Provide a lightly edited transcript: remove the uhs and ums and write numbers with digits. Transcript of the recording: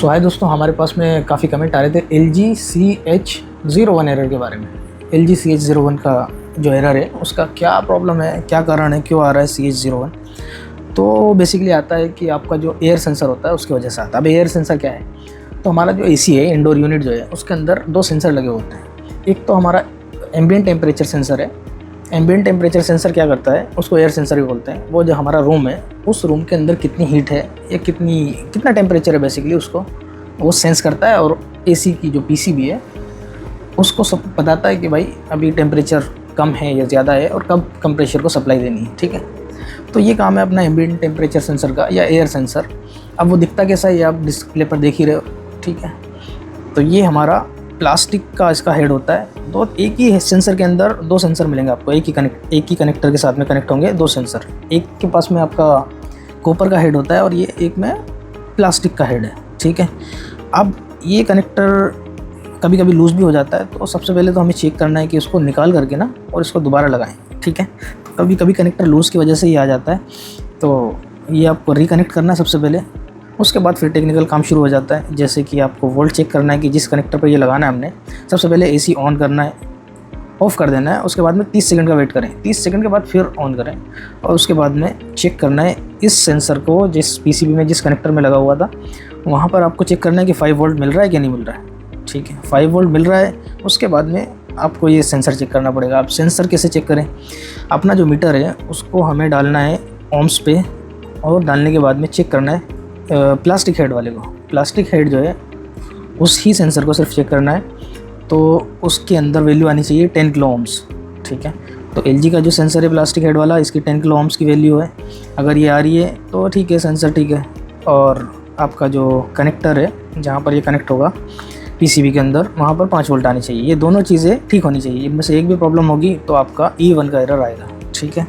सो हाय दोस्तों, हमारे पास में काफ़ी कमेंट आ रहे थे LG CH01 एरर के बारे में। LG CH01 का जो एरर है उसका क्या प्रॉब्लम है, क्या कारण है, क्यों आ रहा है CH01। तो बेसिकली आता है कि आपका जो एयर सेंसर होता है उसकी वजह से आता है। अब एयर सेंसर क्या है, तो हमारा जो AC है, इंडोर यूनिट जो है, उसके अंदर दो सेंसर लगे होते हैं। एक तो हमारा एम्बिएंट टेम्परेचर सेंसर है। एम्बिएंट टेम्परेचर सेंसर क्या करता है, उसको एयर सेंसर भी बोलते हैं। वो जो हमारा रूम है, उस रूम के अंदर कितनी हीट है या कितना टेम्परेचर है, बेसिकली उसको वो सेंस करता है। और AC की जो PCB है उसको सब बताता है कि भाई अभी टेम्परेचर कम है या ज़्यादा है और कब कंप्रेसर को सप्लाई देनी है। ठीक है, तो ये काम है अपना एम्बिएंट टेम्परेचर सेंसर का या एयर सेंसर। अब वो दिखता कैसा है ये आप डिस्प्ले पर देख ही रहे हो। ठीक है, तो ये हमारा प्लास्टिक का इसका हेड होता है। एक ही सेंसर के अंदर दो सेंसर मिलेंगे आपको, एक ही कनेक्टर के साथ में कनेक्ट होंगे दो सेंसर। एक के पास में आपका कॉपर का हेड होता है और ये एक में प्लास्टिक का हेड है। ठीक है, अब ये कनेक्टर कभी कभी लूज़ भी हो जाता है, तो सबसे पहले तो हमें चेक करना है कि उसको निकाल करके ना और इसको दोबारा लगाएं। ठीक है, तो कभी कभी कनेक्टर लूज़ की वजह से ही आ जाता है, तो ये आपको रिकनेक्ट करना है सबसे पहले। उसके बाद फिर टेक्निकल काम शुरू हो जाता है, जैसे कि आपको वोल्ट चेक करना है कि जिस कनेक्टर पर ये लगाना है हमने। सबसे पहले AC ऑन करना है, ऑफ़ कर देना है। उसके बाद में 30 सेकंड का वेट करें, 30 सेकंड के बाद फिर ऑन करें और उसके बाद में चेक करना है इस सेंसर को जिस PCB में जिस कनेक्टर में लगा हुआ था वहाँ पर आपको चेक करना है कि 5 वोल्ट मिल रहा है कि नहीं मिल रहा है। ठीक है, 5 वोल्ट मिल रहा है। उसके बाद में आपको ये सेंसर चेक करना पड़ेगा। आप सेंसर कैसे चेक करें, अपना जो मीटर है उसको हमें डालना है ohms पे, और डालने के बाद में चेक करना है प्लास्टिक हेड वाले को। प्लास्टिक हेड जो है उस ही सेंसर को सिर्फ चेक करना है, तो उसके अंदर वैल्यू आनी चाहिए 10 किलो ohms। ठीक है, तो LG का जो सेंसर है प्लास्टिक हेड वाला, इसकी 10 किलो ohms की वैल्यू है। अगर ये आ रही है तो ठीक है, सेंसर ठीक है। और आपका जो कनेक्टर है जहाँ पर ये कनेक्ट होगा PCB के अंदर, वहाँ पर 5 वोल्ट आनी चाहिए। ये दोनों चीज़ें ठीक होनी चाहिए। इनमें से एक भी प्रॉब्लम होगी तो आपका E1 का एरर आएगा। ठीक है।